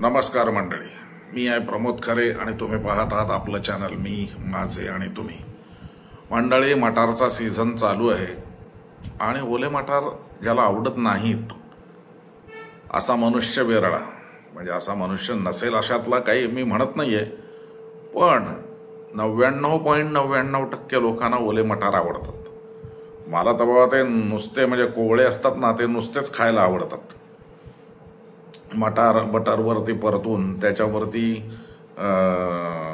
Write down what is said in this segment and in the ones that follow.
नमस्कार मंडळी, मी आहे प्रमोद खरे आणि तुम्ही पाहत आहात आपलं चॅनल मी माझे आणि तुम्ही. मंडळी, मटारचा सीझन चालू आहे आणि ओले मटार ज्याला आवडत नाहीत असा मनुष्य विरळा. म्हणजे असा मनुष्य नसेल अशातला काही मी म्हणत नाहीये, पण 99.99% लोकांना ओले मटार आवडतात. मला तर बाबा ते नुसते म्हणजे कोवळे असतात ना, ते नुसतेच खायला आवडतात. बटरवरती परतून त्याच्यावरती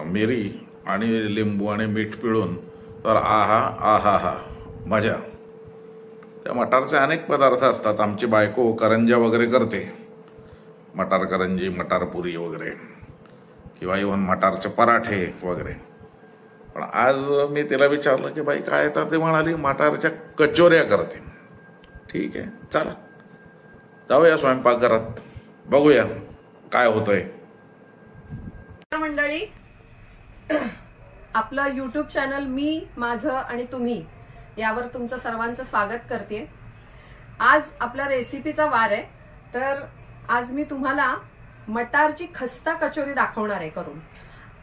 मिरी आणि लिंबू आणि मीठ पिळून तर आहा आहा हा मजा. त्या मटारचे अनेक पदार्थ असतात. आमची बायको करंज्या वगैरे करते, मटार करंजी, मटार पुरी वगैरे, किंवा इव्हन मटारचे पराठे वगैरे. पण आज मी तिला विचारलं की बाई काय, तर ती म्हणाली मटारच्या कचोऱ्या करते. ठीक आहे, चला जाऊया स्वयंपाकघरात, बघूया काय होतंय. मंडळी, आपलं YouTube चॅनल मी माझं आणि तुम्ही यावर तुमचं सर्वांचं स्वागत करते. आज आपल्या रेसिपीचा वार आहे, तर आज मी तुम्हाला मटारची खस्ता कचोरी दाखवणार आहे करून.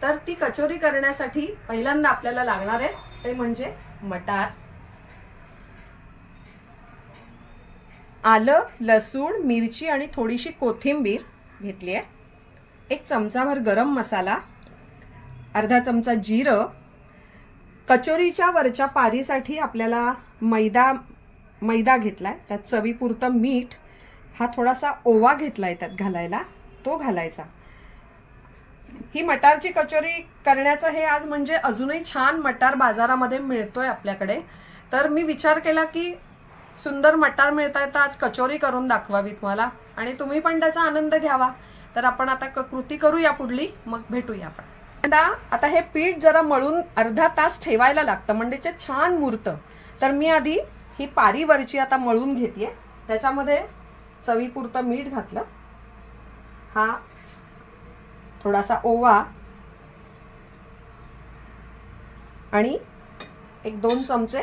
तर ती कचोरी करण्यासाठी पहिल्यांदा आपल्याला लागणार आहे ते म्हणजे मटार, आलं, लसूण, मिरची आणि थोडीशी कोथिंबीर घेतली आहे. 1 चमचाभर गरम मसाला, अर्धा चमचा जिरं. कचोरीच्या वरच्या पारीसाठी आपल्याला मैदा घेतलाय, त्यात चवीपुरतं मीठ, हा थोडासा ओवा घेतलाय त्यात घालायला, तो घालायचा. ही मटारची कचोरी करण्याचं हे आज म्हणजे अजूनही छान मटार बाजारामध्ये मिळतोय आपल्याकडे. तर मी विचार केला की सुंदर मटार मिळताय तर आज कचोरी करून दाखवावी तुम्हाला आणि तुम्ही पण त्याचा आनंद घ्यावा. तर आपण आता कृती करूया पुढली, मग भेटूया आपण. आता हे पीठ जरा मळून अर्धा तास ठेवायला लागतं म्हणजे ते छान मुरतं. तर मी आधी ही पारीवरची आता मळून घेतेय. त्याच्यामध्ये चवीपुरतं मीठ घातलं, हा थोडासा ओवा आणि 1-2 चमचे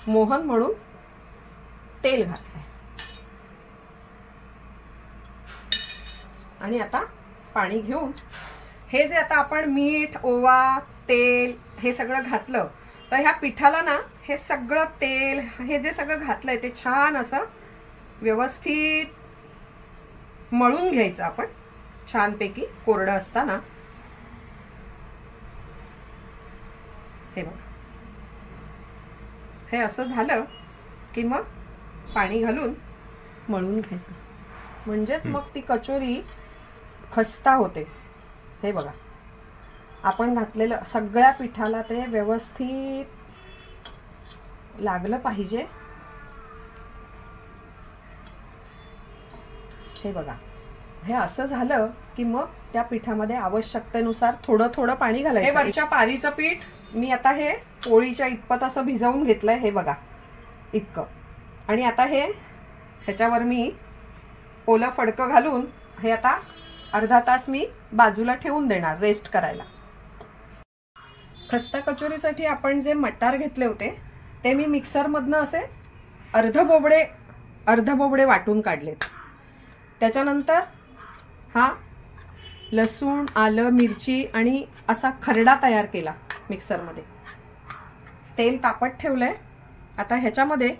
मोहन म्हणून तेल घातलंय. आणि आता पाणी घेऊन हे जे आता आपण मीठ, ओवा, तेल हे सगळं घातलं, तर ह्या पिठाला ना हे सगळं तेल हे जे सगळं घातलंय ते छान असं व्यवस्थित मळून घ्यायचं आपण, छानपैकी कोरडं असताना. हे बघा, हे असं झालं की मग पाणी घालून मळून घ्यायचं, म्हणजेच मग ती कचोरी खस्ता होते. हे बघा, आपण घातलेलं सगळ्या पिठाला ते व्यवस्थित लागलं पाहिजे. हे बघा, हे असं झालं की मग त्या पिठामध्ये आवश्यकतेनुसार थोडं थोडं पाणी घालायचं. हे वरच्या पारीचं पीठ मी आता हे पोळीच्या इतपत असं भिजवून घेतलंय, हे बघा इतकं. आणि आता ह्याच्यावर मी ओलं फडकं घालून हे आता अर्धा तास मी बाजूला ठेवून देणार रेस्ट करायला. खस्ता कचोरीसाठी आपण जे मटार घेतले होते ते मी मिक्सरमधनं असे अर्धबोबडे वाटून काढलेत. त्याच्यानंतर हा लसूण, आलं, मिरची आणि असा खरडा तयार केला मिक्सरमध्ये. तेल तापत ठेवलंय. आता ह्याच्यामध्ये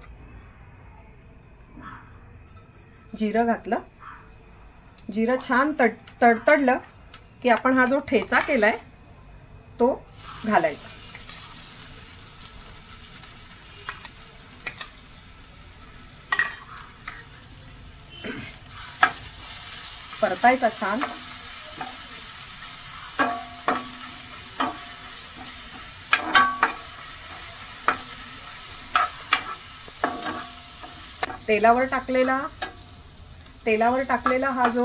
जिरं घातलं. जिरं छान तडतडलं की आपण हा जो ठेचा केलाय तो घालायचा. परतायचा छान. तेलावर टाकलेला हा जो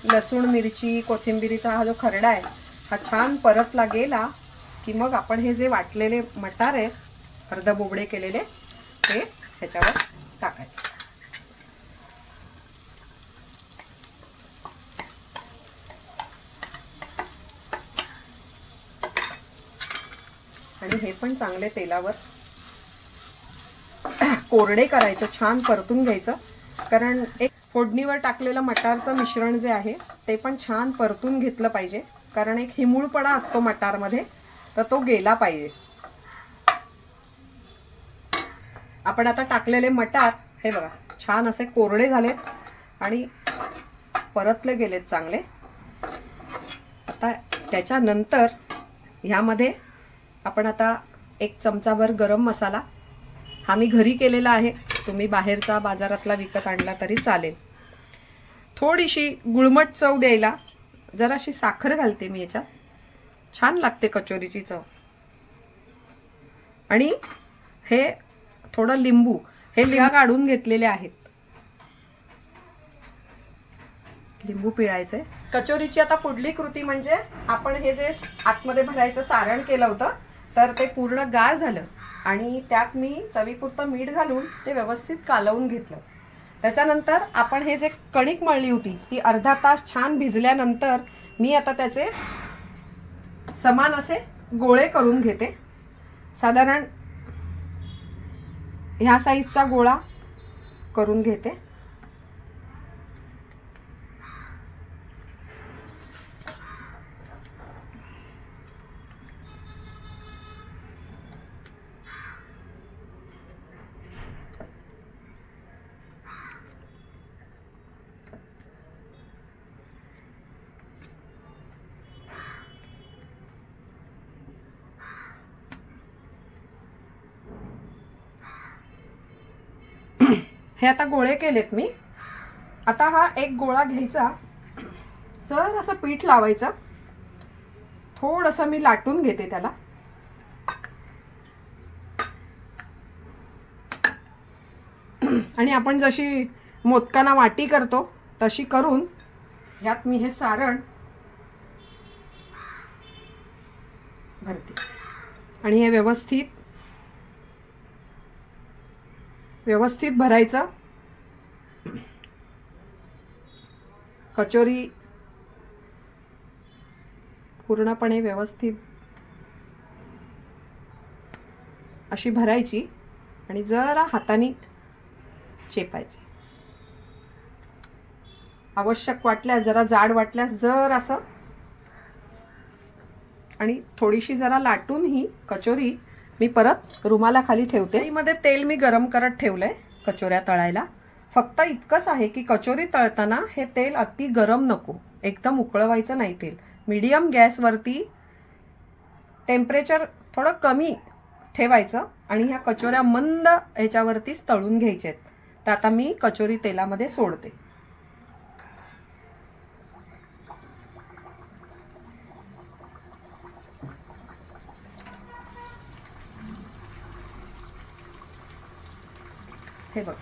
लसूण, मिरची, कोथिंबीरीचा हा जो खरडा आहे हा छान परतला गेला की मग आपण हे जे वाटलेले मटार आहेत अर्धबोबडे केलेले ते ह्याच्यावर टाकायचे. आणि हे पण चांगले तेलावर कोरडे करायचं, छान परतून घ्यायचं. कारण एक फोडणीवर टाकलेलं मटारचं मिश्रण जे आहे ते पण छान परतून घेतलं पाहिजे, कारण एक हिमूळपणा असतो मटारमध्ये, तर तो गेला पाहिजे. आपण आता टाकलेले मटार हे बघा छान असे कोरडे झालेत आणि परतले गेलेत चांगले. आता त्याच्यानंतर ह्यामध्ये आपण आता 1 चमचाभर गरम मसाला, हा मी घरी केलेला आहे, तुम्ही बाहेरचा बाजारातला विकत आणला तरी चालेल. थोडीशी गुळमट चव द्यायला जराशी साखर घालते मी याच्यात, छान लागते कचोरीची चव. आणि हे थोडं लिंबू, हे लिंबू काढून घेतलेले आहेत, लिंबू पिळायचे. कचोरीची आता पुढली कृती म्हणजे आपण हे जे आतमध्ये भरायचं सारण केलं होतं तर ते पूर्ण गार झालं आणि त्यात मी चवीपुरतं मीठ घालून ते व्यवस्थित कालवून घेतलं. त्याच्यानंतर आपण हे जे कणिक मळली होती ती अर्धा तास छान भिजल्यानंतर मी आता त्याचे समान असे गोळे करून घेते. साधारण ह्या साईजचा गोळा करून घेते. हे आता गोळे केलेत मी. आता हा एक गोळा घ्यायचा, जर असं पीठ लावायचं, थोडंसं मी लाटून घेते त्याला. आणि आपण जशी मोदकांना वाटी करतो तशी करून यात मी हे सारण भरते आणि हे व्यवस्थित भरायचं. कचोरी पूर्णपणे व्यवस्थित अशी भरायची आणि जरा हाताने चेपायची. आवश्यक वाटल्यास, जरा जाड वाटल्यास जर असं, आणि थोडीशी जरा लाटून ही कचोरी मी परत रुमालाखाली ठेवते. मध्ये तेल मी गरम करत ठेवलंय कचोऱ्या तळायला. फक्त इतकंच आहे की कचोरी तळताना हे तेल अति गरम नको, एकदम उकळवायचं नाही तेल. मीडियम गॅसवरती टेम्परेचर थोडं कमी ठेवायचं आणि ह्या कचोऱ्या मंद ह्याच्यावरतीच तळून घ्यायच्यात. तर आता मी कचोरी तेलामध्ये सोडते. हे बघ,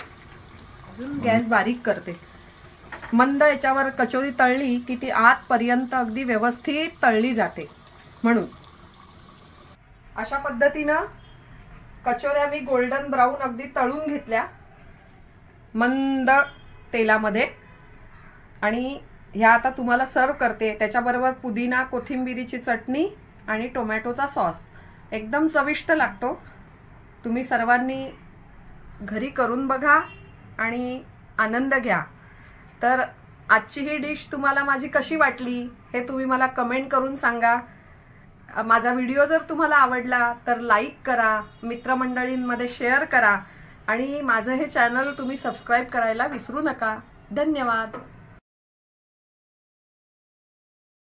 अजून गॅस बारीक करते. मंद याच्यावर कचोरी तळली की ती आतपर्यंत अगदी व्यवस्थित तळली जाते. म्हणून अशा पद्धतीनं कचोऱ्या मी गोल्डन ब्राऊन अगदी तळून घेतल्या मंद तेलामध्ये. आणि ह्या आता तुम्हाला सर्व करते. त्याच्याबरोबर पुदिना कोथिंबिरीची चटणी आणि टोमॅटोचा सॉस एकदम चविष्ट लागतो. तुम्ही सर्वांनी घरी करून बघा आणि आनंद घ्या. तर आजची ही डिश तुम्हाला माझी कशी वाटली हे तुम्ही मला कमेंट करून सांगा. माझा व्हिडिओ जर तुम्हाला आवडला तर लाईक करा, मित्रमंडळींमध्ये शेअर करा आणि माझं हे चॅनल तुम्ही सबस्क्राईब करायला विसरू नका. धन्यवाद.